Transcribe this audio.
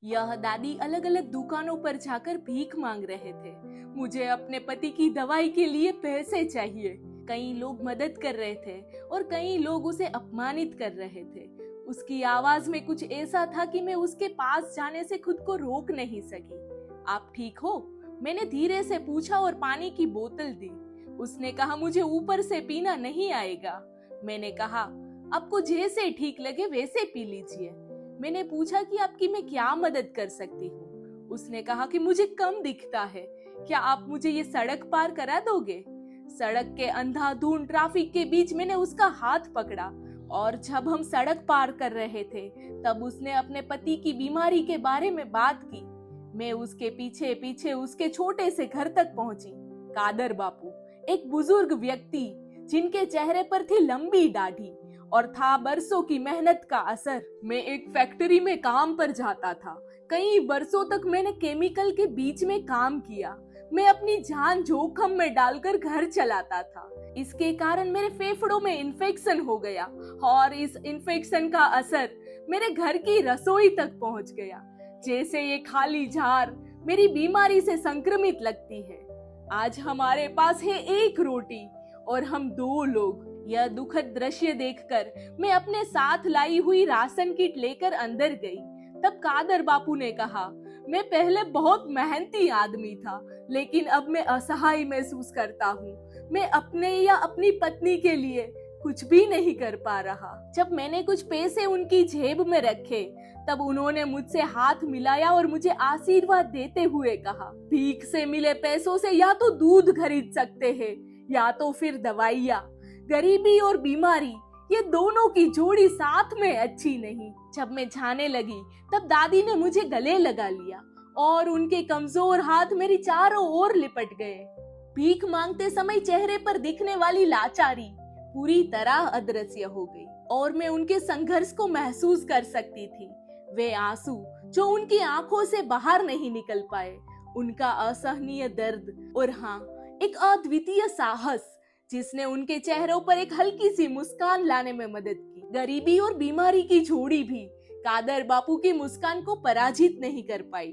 यह दादी अलग अलग दुकानों पर जाकर भीख मांग रहे थे। मुझे अपने पति की दवाई के लिए पैसे चाहिए। कई लोग मदद कर रहे थे और कई लोग उसे अपमानित कर रहे थे। उसकी आवाज में कुछ ऐसा था कि मैं उसके पास जाने से खुद को रोक नहीं सकी। आप ठीक हो? मैंने धीरे से पूछा और पानी की बोतल दी। उसने कहा मुझे ऊपर से पीना नहीं आएगा। मैंने कहा आपको जैसे ठीक लगे वैसे पी लीजिए। मैंने पूछा कि आपकी मैं क्या मदद कर सकती हूँ। उसने कहा कि मुझे कम दिखता है, क्या आप मुझे ये सड़क पार करा दोगे? सड़क के अंधाधुंध ट्रैफिक के बीच मैंने उसका हाथ पकड़ा और जब हम सड़क पार कर रहे थे तब उसने अपने पति की बीमारी के बारे में बात की। मैं उसके पीछे पीछे उसके छोटे से घर तक पहुंची। कादर बापू, एक बुजुर्ग व्यक्ति जिनके चेहरे पर थी लंबी दाढ़ी और था बरसों की मेहनत का असर। मैं एक फैक्ट्री में काम पर जाता था। कई बरसों तक मैंने केमिकल के बीच में काम किया। मैं अपनी जान जोखिम में डालकर घर चलाता था। इसके कारण मेरे फेफड़ों में इन्फेक्शन हो गया और इस इन्फेक्शन का असर मेरे घर की रसोई तक पहुंच गया। जैसे ये खाली जार मेरी बीमारी से संक्रमित लगती है। आज हमारे पास है एक रोटी और हम दो लोग। यह दुखद दृश्य देखकर मैं अपने साथ लाई हुई राशन किट लेकर अंदर गई। तब कादर बापू ने कहा, मैं पहले बहुत मेहनती आदमी था, लेकिन अब मैं असहाय महसूस करता हूँ। मैं अपने या अपनी पत्नी के लिए कुछ भी नहीं कर पा रहा। जब मैंने कुछ पैसे उनकी जेब में रखे तब उन्होंने मुझसे हाथ मिलाया और मुझे आशीर्वाद देते हुए कहा, भीख से मिले पैसों से या तो दूध खरीद सकते हैं या तो फिर दवाइयाँ। गरीबी और बीमारी, ये दोनों की जोड़ी साथ में अच्छी नहीं। जब मैं जाने लगी तब दादी ने मुझे गले लगा लिया और उनके कमजोर हाथ मेरी चारों ओर लिपट गए। भीख मांगते समय चेहरे पर दिखने वाली लाचारी पूरी तरह अदृश्य हो गई और मैं उनके संघर्ष को महसूस कर सकती थी। वे आंसू जो उनकी आंखों से बाहर नहीं निकल पाए, उनका असहनीय दर्द और हाँ, एक अद्वितीय साहस जिसने उनके चेहरों पर एक हल्की सी मुस्कान लाने में मदद की। गरीबी और बीमारी की जोड़ी भी कादर बापू की मुस्कान को पराजित नहीं कर पाई।